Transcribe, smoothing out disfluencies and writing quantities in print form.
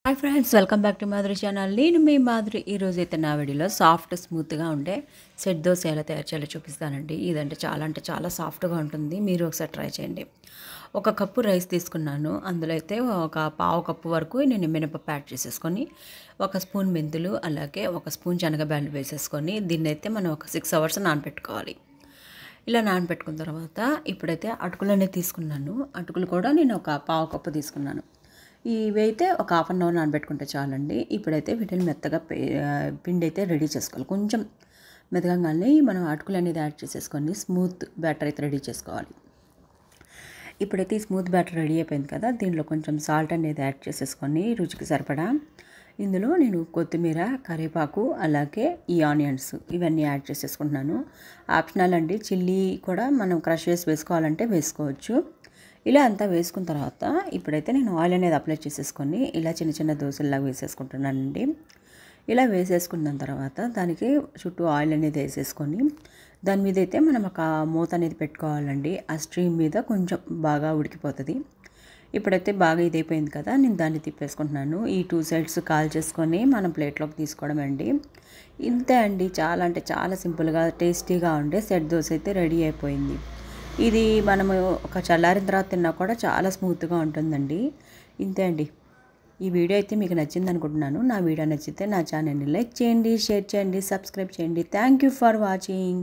Hi friends, welcome back to Madhuri channel. నేను మీ మాధురి. ఈరోజు అయితే నా వీడియోలో సాఫ్ట్ స్మూత్గా ఉండే సెట్ దోశ ఎలా తయారు చేయాలో చూపిస్తానండి. ఇదంటే చాలా సాఫ్ట్గా ఉంటుంది. మీరు ఒకసారి ట్రై చేయండి. ఒక కప్పు రైస్ తీసుకున్నాను. అందులో అయితే ఒక పావు కప్పు వరకు నేను మినపప్పు యాడ్ చేసేసుకొని, ఒక స్పూన్ మెంతులు, అలాగే ఒక స్పూన్ శనగబ్యాలు వేసేసుకొని దీన్ని అయితే మనం ఒక 6 అవర్స్ నానబెట్టుకోవాలి. ఇలా నానబెట్టుకున్న తర్వాత ఇప్పుడైతే అటుకులు అనేది తీసుకున్నాను. అటుకులు కూడా నేను ఒక పావు కప్పు తీసుకున్నాను. ఇవి అయితే ఒక హాఫ్ అన్ అవర్ నానబెట్టుకుంటే చాలండి. ఇప్పుడైతే వీటిని మెత్తగా పిండి అయితే రెడీ చేసుకోవాలి. కొంచెం మెతకంగానే మనం అటుకులు అనేది యాడ్ చేసేసుకొని స్మూత్ బ్యాటర్ అయితే రెడీ చేసుకోవాలి. ఇప్పుడైతే ఈ స్మూత్ బ్యాటర్ రెడీ అయిపోయింది కదా, దీనిలో కొంచెం సాల్ట్ అనేది యాడ్ చేసేసుకొని రుచికి సరిపడా ఇందులో నేను కొత్తిమీర, కరివేపాకు, అలాగే ఈ ఆనియన్స్ ఇవన్నీ యాడ్ చేసేసుకుంటున్నాను. ఆప్షనల్ అండి. చిల్లీ కూడా మనం క్రష్ చేసి వేసుకోవాలంటే వేసుకోవచ్చు. ఇలా అంతా వేసుకున్న తర్వాత ఇప్పుడైతే నేను ఆయిల్ అనేది అప్లై చేసేసుకొని ఇలా చిన్న చిన్న దోశల్లాగా వేసేసుకుంటున్నానండి. ఇలా వేసేసుకున్న తర్వాత దానికి చుట్టూ ఆయిల్ అనేది వేసేసుకొని దాని మీద అయితే మనం ఒక మూత అనేది పెట్టుకోవాలండి. ఆ స్ట్రీమ్ మీద కొంచెం బాగా ఉడికిపోతుంది. ఇప్పుడైతే బాగా ఇదైపోయింది కదా, నేను దాన్ని తిప్పేసుకుంటున్నాను. ఈ 2 సైడ్స్ కాల్ చేసుకొని మనం ప్లేట్లోకి తీసుకోవడం అండి. ఇంతే అండి. చాలా అంటే చాలా సింపుల్గా టేస్టీగా ఉండే సెట్ దోశ అయితే రెడీ అయిపోయింది. ఇది మనము ఒక చల్లారిన తర్వాత తిన్నా కూడా చాలా స్మూత్గా ఉంటుందండి. ఇంతే అండి. ఈ వీడియో అయితే మీకు నచ్చింది అనుకుంటున్నాను. నా వీడియో నచ్చితే నా ఛానల్ని లైక్ చేయండి, షేర్ చేయండి, సబ్స్క్రైబ్ చేయండి. Thank you for watching.